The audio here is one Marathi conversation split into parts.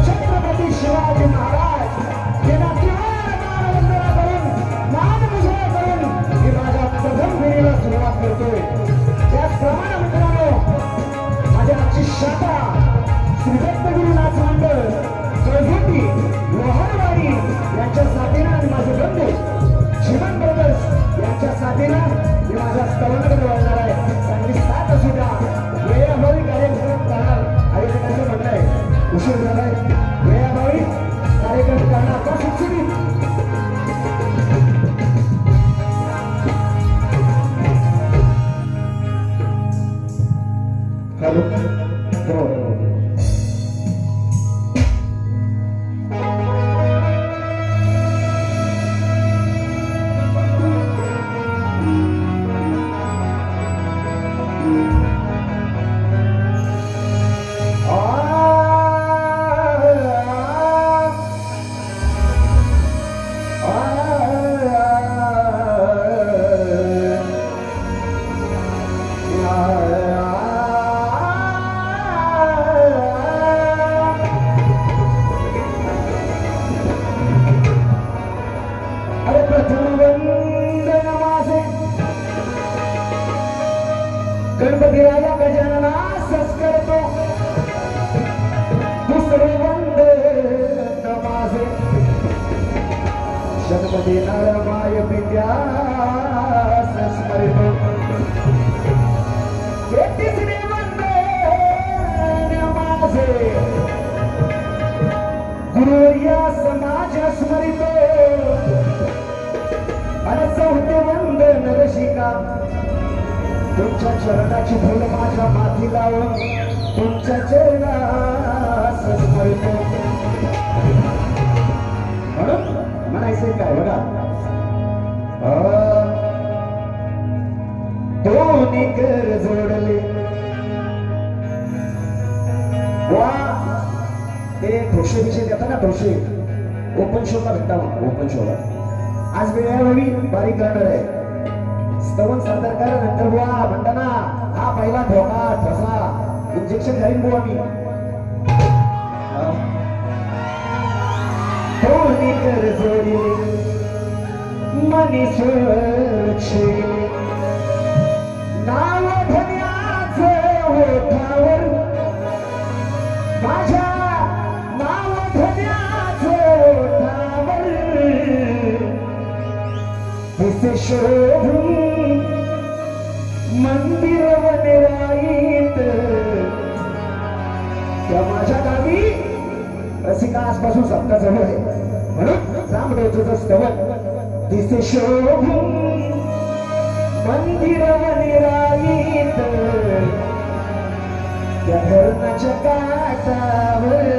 छत्रपती शिवाजी महाराज गणपती राजा गजानना संस्कारतो दुसरे वंदे नमाजे शतपती नरमाय विद्या संस्मरितो तिसरे वंदे नमाजे गुरु या समाज स्मरितो आणि चौथे वंदे नरशिका तुमच्या चरणाची धूळ माझ्या माथी लावून तुमच्या चरणास स्मरितो म्हणून म्हणायचे काय बघा दोन्ही कर जोडले वा ते ठोसे विषय देतात ना ठोसे ओपन शोला भेटता ओपन शोला आज वेळोवेळी बारीक करणार आहे स्तवन सादर नंतर बुवा म्हणताना हा पहिला ठोका ठसा इंजेक्शन घालीन बुवा मी दोन्ही कर जोडले मनीषे नाव धन्याचं ओठावर माझ्या नाव धन्याचं ओठावर दिसे शोभून मंदिर वनराईत त्या माझ्या गावी रसिका आजपासून सप्ताह चालू आहे म्हणून रामदेवचं स्तवन दिसे शोभून मंदिर वनराईत त्या धरणाच्या काठावर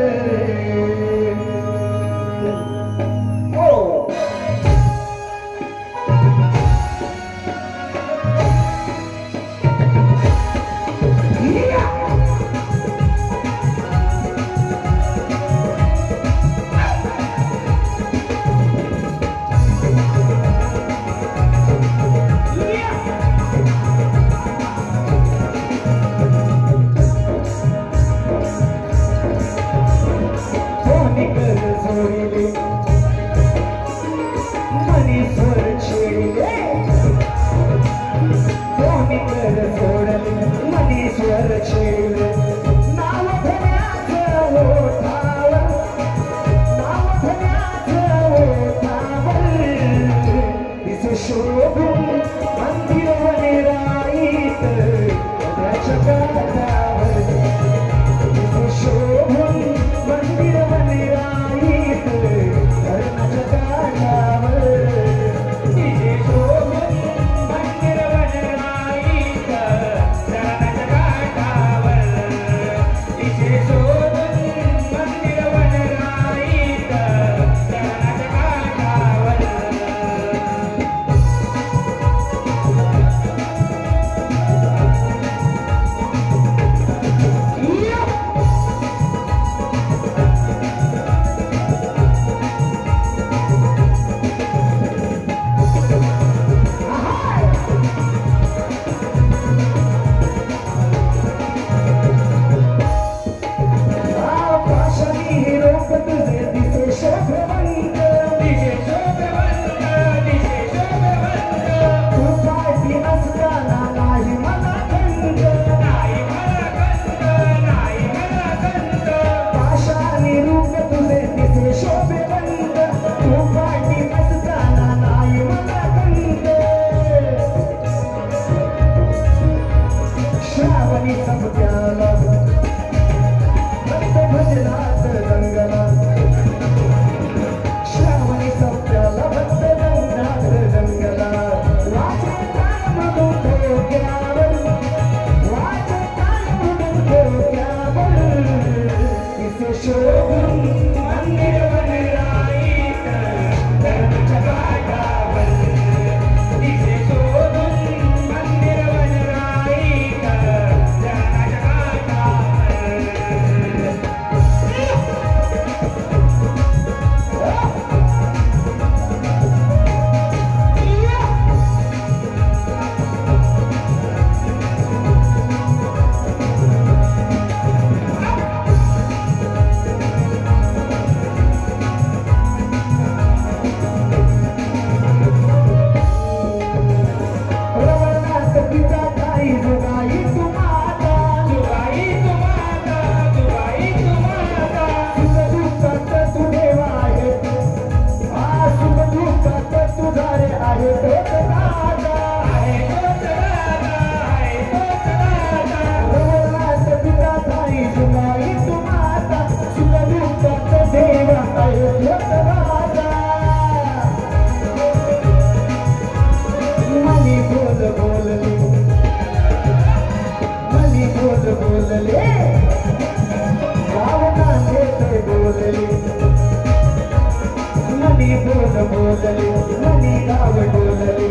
बोलले मनी गाव डोलले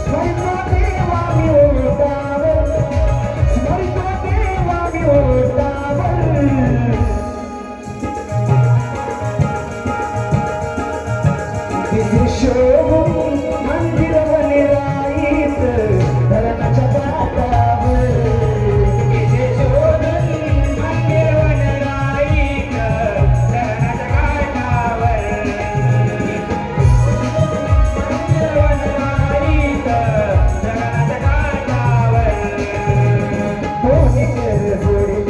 स्मरितो देवा मी ओळखावर स्मरितो देवा मी ओळखावर तिथे शोभून मंदिर वनिराईत धरणाच्या काठावर तिथे शोभून मंदिर वनिराईत धरणाच्या काठावर मंदिर वनिराईत धरणाच्या काठावर कोणी कर जोडले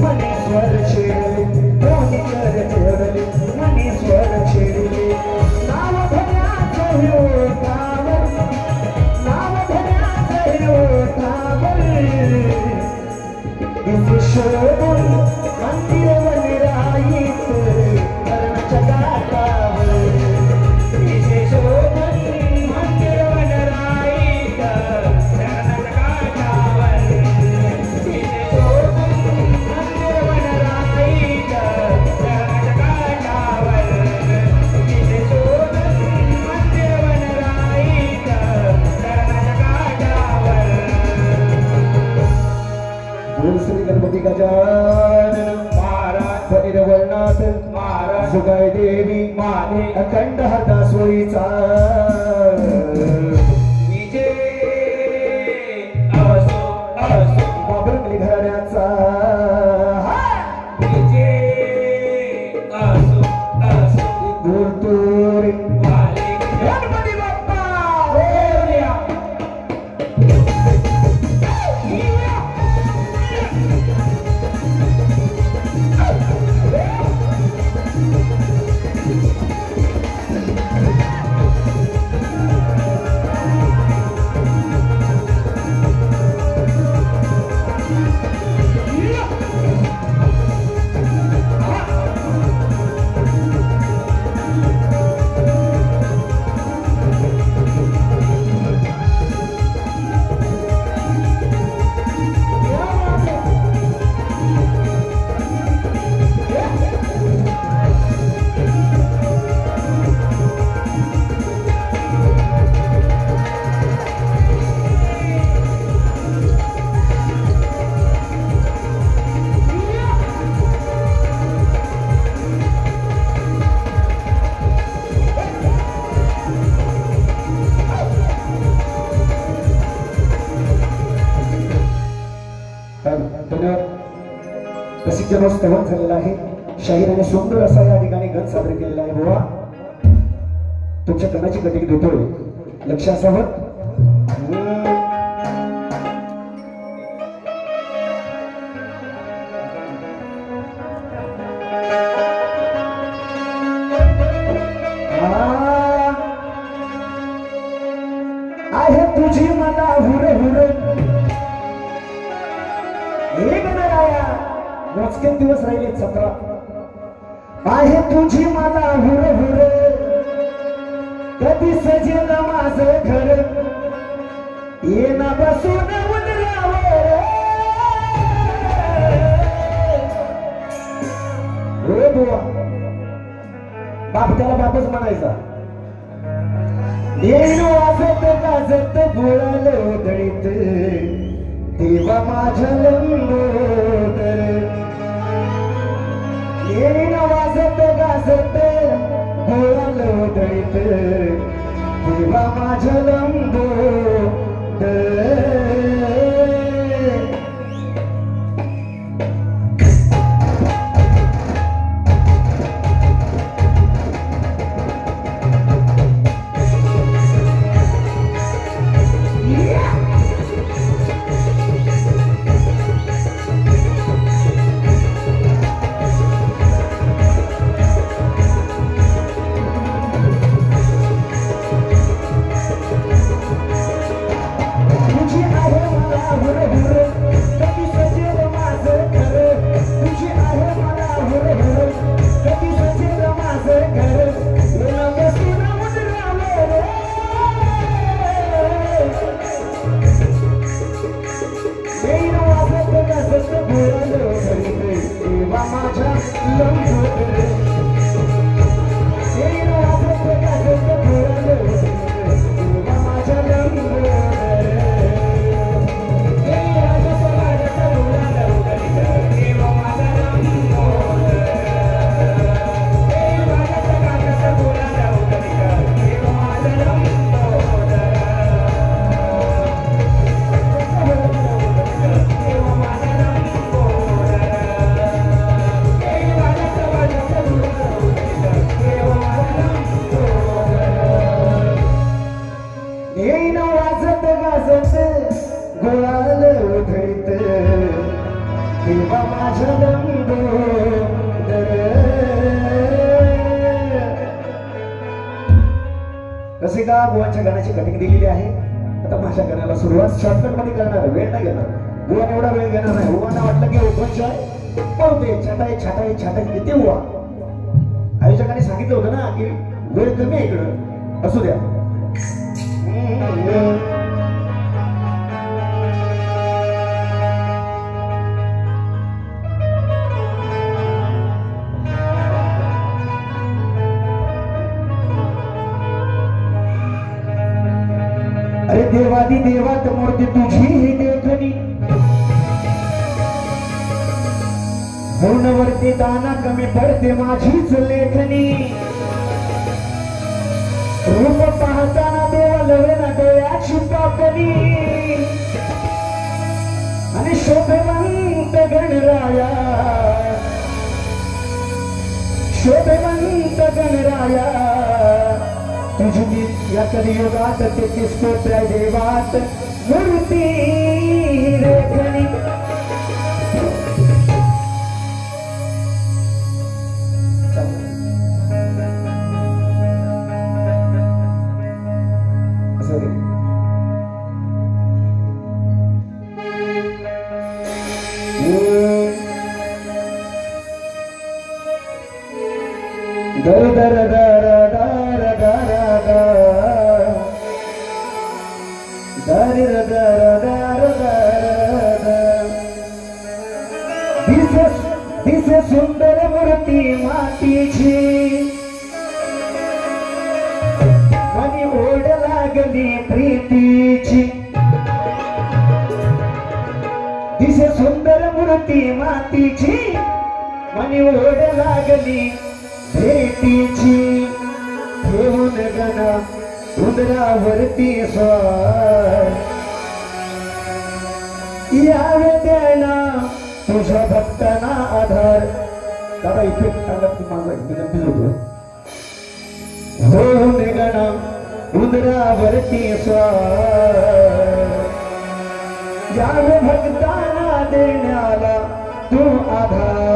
मनी स्वर छेडले कोणी कर जोडले मनी स्वर छेडले शोभून मंदिर वनिराईत धरणाच्या काठावर तिथे शोभून मंदिर वनिराईत धरणाच्या काठावर तिथे शोभून मंदिर वनिराईत धरणाच्या काठावर तिथे शोभून मंदिर वनिराईत धरणाच्या काठावर बोल श्री गणपती गजानन महाराज परिरवळनाथ महाराज जुगाय देवी माने अखंड हाता सोयीचा विजय असो असो बाबरकली घराण्याचा विजय असो असो बोलतो रे गणपती बाप्पा प्रसिद्ध स्तवन झालेला आहे. शाहीराने सुंदर असा या ठिकाणी गण सादर केलेला आहे. बुवा तुमच्या कणाची कटिंग देतोय, लक्ष असावं. आहे तुझी मला हुर हुर मोजके दिवस राहिले 17. आहे तुझी मला हुर हुर कधी सजेल माझं घर येना बसून उन्हावर. हो बुवा बाप त्याला बापच म्हणायचा. येईन वाजत गाजत बोळाल उधळीत देवा माझ्या लंबोदर. येईन वाजत गाजत बोळाल उधळीत देवा माझ्या लंबोदर. रसिका बुवांच्या गाण्याची कटिंग दिलेली आहे. आता माझ्या गाण्याला सुरुवात शॉर्टकट मध्ये करणार, वेळ नाही घेणार. बुवाने एवढा वेळ घेणार नाही. बुवांना वाटलं की ओपन आहे पळते छाटाई छाटाई छाटाई किती बुवा. आयोजकांनी सांगितलं होतं ना की वेळ कमी आहे इकडं, असू द्या. अरे देवादी देवात मूर्ती तुझी ही देखणी, पूर्णवरती दाना कमी पडते माझीच लेखनी. रूप पाहताना देवा लवेना डोळ्याची पापणी, आणि शोभवंत गणराया, शोभवंत गणराया, तुझी या कलियुगात तेहतीस कोट्या देवात मूर्ती रेखणी. दर दर दर दर दर दर दर दर दर. दिसे सुंदर मूर्ती मातीची, मनी ओढ लागली प्रीतीची. दिसे सुंदर मूर्ती मातीची, मनी ओढ लागली भेटीची. घेऊन गणा उदरावरती स्वार, यावे देना तुझ्या भक्तांना आधार. दादा इफेक्ट टाकला की माझा गणपती होतो. घेऊन गणा उदरावरती स्वार, यावे भक्तांना देण्याला तू आधार.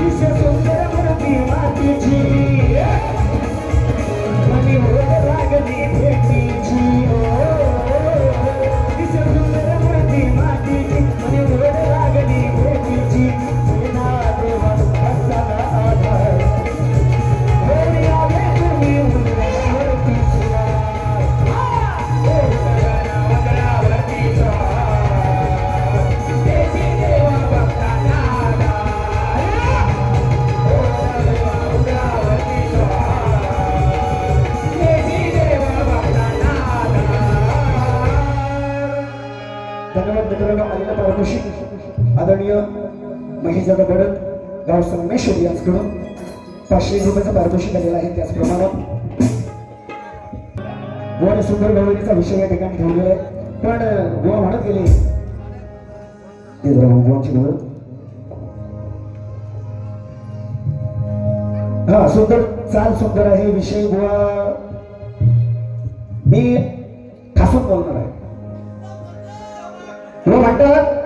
दिसे सुंदर मूर्ती मातीची मनी होत लागली भेटीची दिसे सुंदर मूर्ती मातीची मनी होत लागली भेटीची देवा देवा असताना आधार होरी आले तुम्ही उंबरावरती धन्यवाद मित्रांनो. आलेला पारितोषिक आदरणीय महेशदादा बडत गाव संगमेश्वर यांच्याकडून 500 रुपयाचं पारितोषिक आलेलं आहे. त्याचप्रमाणे बुवाने सुंदर गवळणीचा विषय या ठिकाणी ठेवलेला आहे. पण बुवा म्हणत गेले ते जरा बुवांची गवळ हा सुंदर चाल सुंदर आहे विषय बुवा मी ठासून बोलणार आहे. बुवा म्हणतात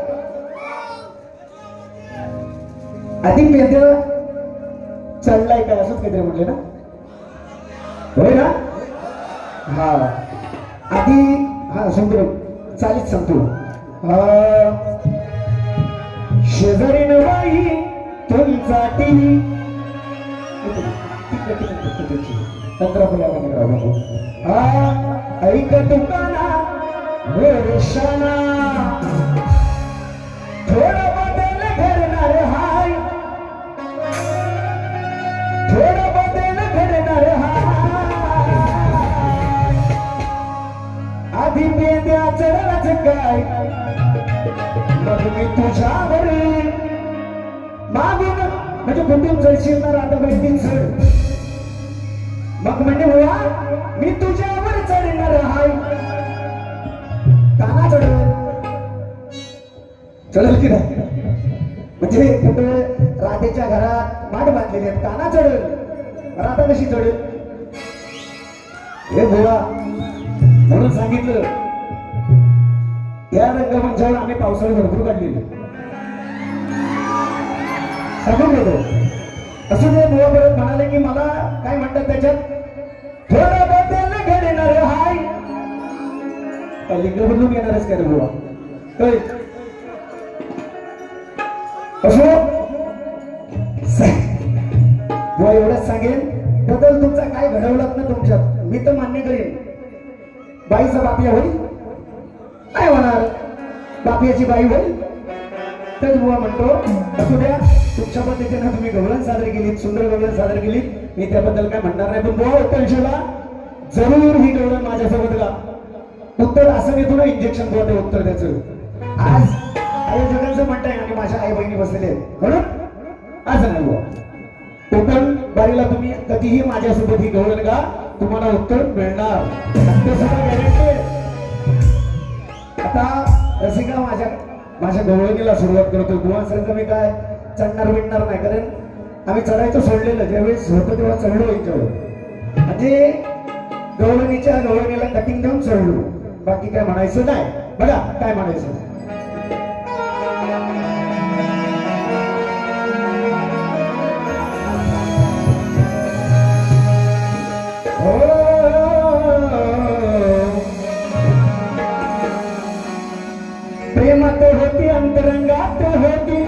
आधी पेद्या चढलाय काय असंच काहीतरी म्हटले ना होय ना. हा आधी हा सुंदर चालीच सांगतो. शेजारी नवाई तुमचा टीव्ही ऐक दुकाना वर्षाना थोडा बदल घडणार हाय थोडा बदल घडणार हाय आधी पेद्या चढलाच काय मग मी तुझ्यावर मागून म्हणजे कुठून चढशील ना आता बैठकीत चढ मग म्हणजे बुवा मी तुझ्यावर चढणार हाय काना चढल चढल की नाही म्हणजे कुठं राधेच्या घरात माठ बांधलेले आहेत काना चढल राधा कशी चढेल हे बुवा म्हणून सांगितलं. या रंगमंचावर आम्ही पावसाळी भरपूर काढलेले सांगून होतो. असं ते बुवा परत म्हणाले की मला काय म्हणतात त्याच्यात थोडा बदल घडणार हाय काय लिंग बदलून येणारच काय रे बुवा काय असो बुवा एवढंच सांगेन बदल तुमचा काय घडवलात ना तुमच्यात मी तर मान्य करेन. बाईचा बापिया होईल नाही होणार बापियाची बाई होईल तेच बुवा म्हणतो. असू द्या तुमच्या पद्धतीने तुम्ही गवळण सादर केलीत सुंदर गवळण सादर केलीत मी त्याबद्दल काय म्हणणार नाही. पण बुवा उत्तरशेला जरूर ही गवळण माझ्यासोबत का उत्तर असं घेतो ना इंजेक्शन बुवा ते उत्तर द्यायचं. आज आयोजकांचं म्हणताय आणि माझ्या आई बहिणी बसलेले म्हणून असं नाही बुवा कोकण बारीला तुम्ही कधीही माझ्यासोबत ही गवळण का तुम्हाला उत्तर मिळणार. आता रसिका माझ्या गवळणीला सुरुवात करतो. बुवांसारखं मी काय चढणार बिडणार नाही कारण आम्ही चढायचं सोडलेलं ज्यावेळेस होतं तेव्हा चढलो यांच्यावर म्हणजे गवळणीला कटिंग देऊन चढलो बाकी काय म्हणायचं नाही. बघा काय म्हणायचं प्रेमात होती अंतरंगात होती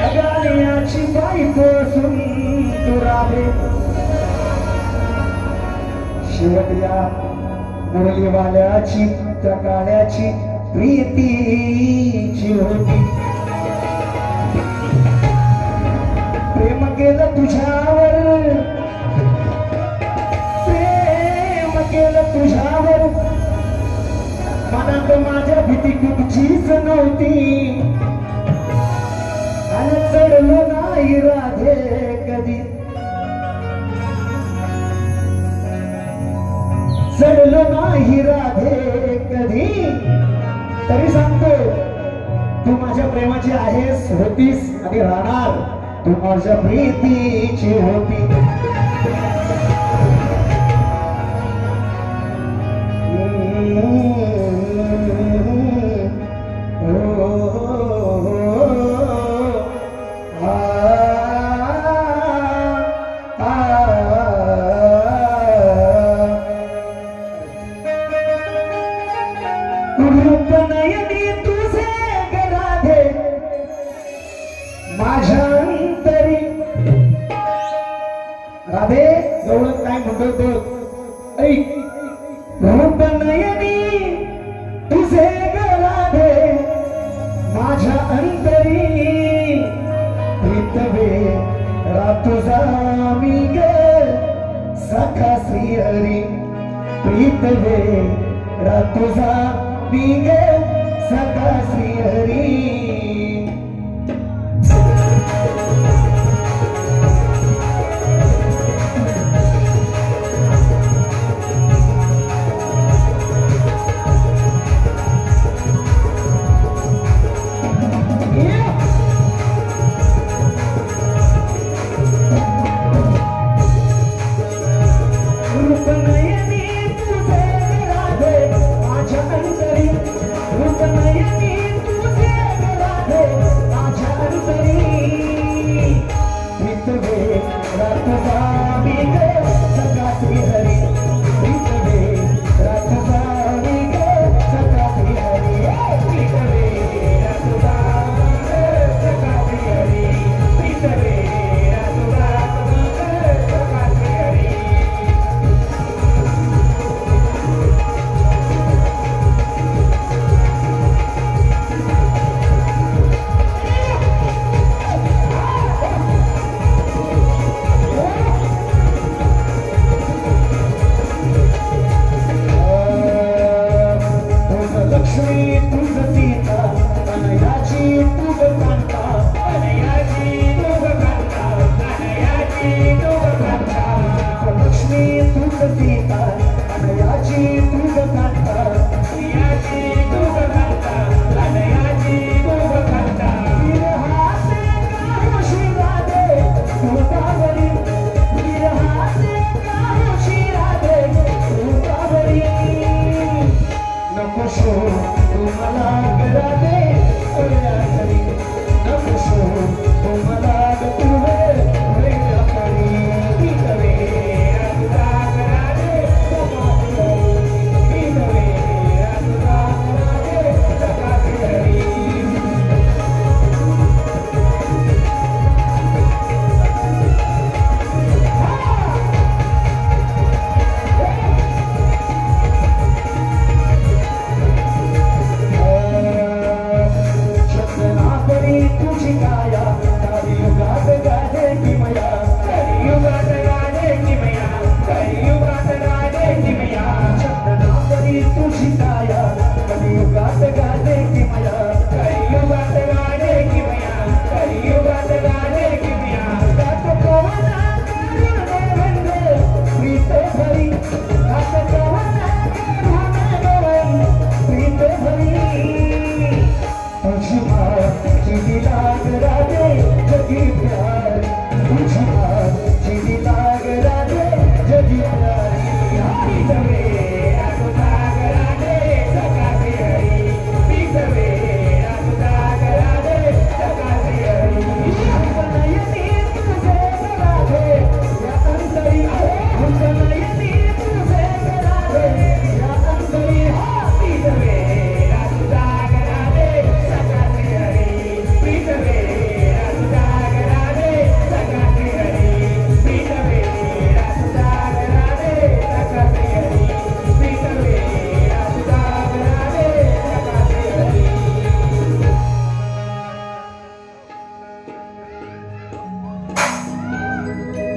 अगाण्याची बायको सुंदरावे शेवटल्या मुरलीवाल्याची त्या काळ्याची प्रीतीची होती. प्रेम केलं तुझ्यावर प्रेम केलं तुझ्यावर मनात माझ्या भीती कुठचीच नव्हती आणि चढलो नाही राधे कधी चढलो नाही राधे कधी तरी सांगतो तू माझ्या प्रेमाची आहेस होतीस आणि राहणार तू माझ्या प्रीतीची होती. राधे गवळण काय म्हणतोय तो ऐक रूप नयनी तुझे ग राधे माझ्या अंतरी प्रीतवे तुझा मी ग सखा श्री हरी प्रीतवे तुझा मी ग सखा श्री हरी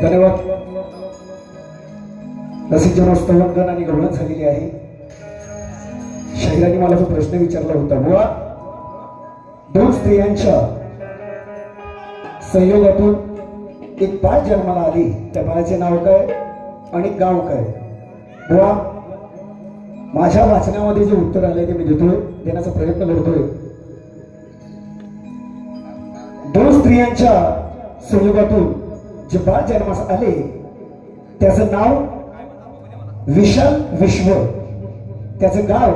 धन्यवाद. रसिक जनोस्तवंगण आणि गवळण झालेली आहे. शाहिरांनी मला जो प्रश्न विचारला होता, बुवा दोन स्त्रियांच्या संयोगातून एक बाळ जन्माला आली, त्या बाळाचे नाव काय आणि गाव काय? बुवा माझ्या वाचनामध्ये जे उत्तर आले ते मी देतोय, देण्याचा प्रयत्न करतोय. दोन स्त्रियांच्या संयोगातून जे बाळ जन्मास आले त्याचं नाव विशाल विश्व, त्याचं गाव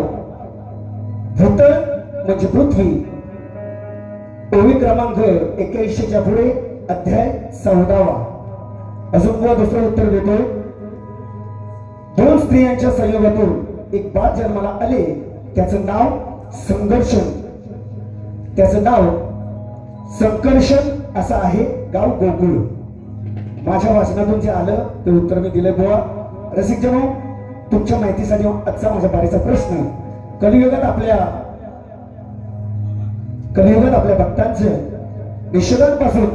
भूतळ म्हणजे पृथ्वी. ओवी क्रमांक 81च्या पुढे अध्याय 14. अजून बुवा दुसरं उत्तर देतोय. दोन स्त्रियांच्या संयोगातून एक बाळ जन्माला आले त्याचं नाव संघर्षण, त्याचं नाव संकर्षण असं आहे. गाव गोकुळ. माझ्या वाचनातून जे आलं ते उत्तर मी दिले बुवा. रसिक जनो, तुमच्या माहितीसाठी आजचा माझ्या बारीचा प्रश्न, कलियुगात आपल्या भक्तांचं निषेधांपासून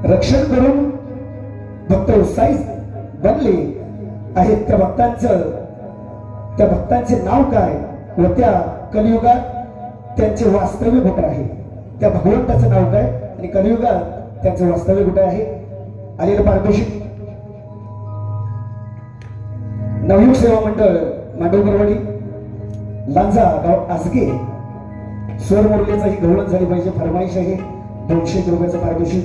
रक्षण करून भक्त उत्साही बनले आहेत, त्या भक्तांचे नाव काय व त्या कलियुगात त्यांचे वास्तव्य कुठे आहे? त्या भगवंताचं नाव काय आणि कलियुगात त्यांचं वास्तव्य कुठे आहे? आलेलं पारितोषिक नवयुग सेवा मंडळ मांडवकरवाडी लांजा गाव आसगे स्वर मुरलीचा ही गवळण झाली पाहिजे फरमाईश आहे. 200 रुपयाचं पारितोषिक.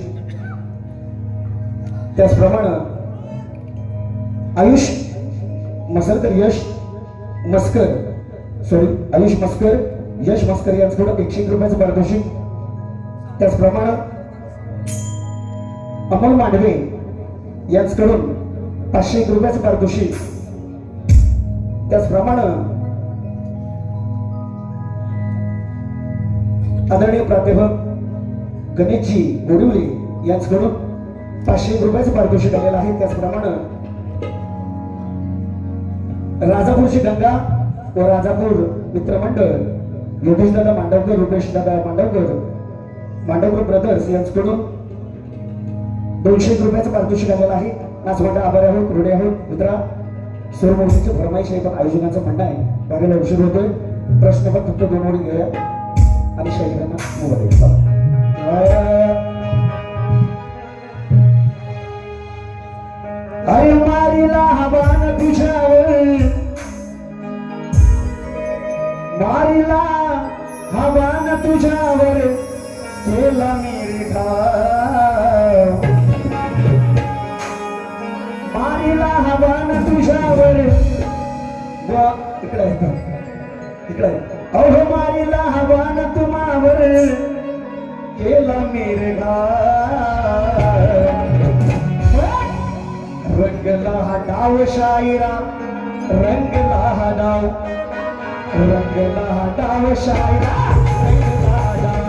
त्याचप्रमाणे आयुष मस्कर यश मस्कर यांच्याकडून 101 रुपयाचं पारितोषिक. त्याचप्रमाणे अमोल मांडवे यांच्याकडून 501 रुपयाचं पारितोषिक. त्याचप्रमाणे आदरणीय प्राध्यापक गणेशजी गोडिवले यांच्याकडून 501 रुपयाचं पारितोषिक आलेलं आहे. त्याचप्रमाणे राजापूरची गंगा व राजापूर मित्रमंडळ योगेश दादा मांडवकर, रुपेश दादा मांडवकर ब्रदर्स यांच्याकडून 201 रुपयाचं पारितोषिक आलेलं आहे. नाचवाटा आभारी आहोत, ऋणी आहोत. मित्रा, स्वरमूर्तीची फरमाईश आहे, पण आयोजकांचं म्हणणं आहे बागेला उशीर होतोय. प्रश्न पण फक्त 2 ओळी घेऊया आणि शाहिरांना मोबाईल अरे मारीला हवान तुझ्यावर, मारीला हवान तुझ्यावर केला मेरे घाव, मारीला हवान तुझ्यावर इकडे अहो मारीला हवान तुम्हावर केला मेरे घाव, रंगला हा डाव शायरा, रंगला हा डाव, रंगला हा डाव शायरा, रंगला हा डाव.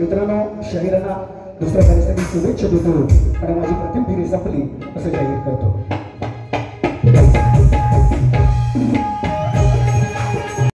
मित्रांनो, शाहिरांना दुसऱ्या कार्यक्रमासाठी शुभेच्छा देतो आणि माझी प्रथम फेरी संपली असं जाहीर करतो.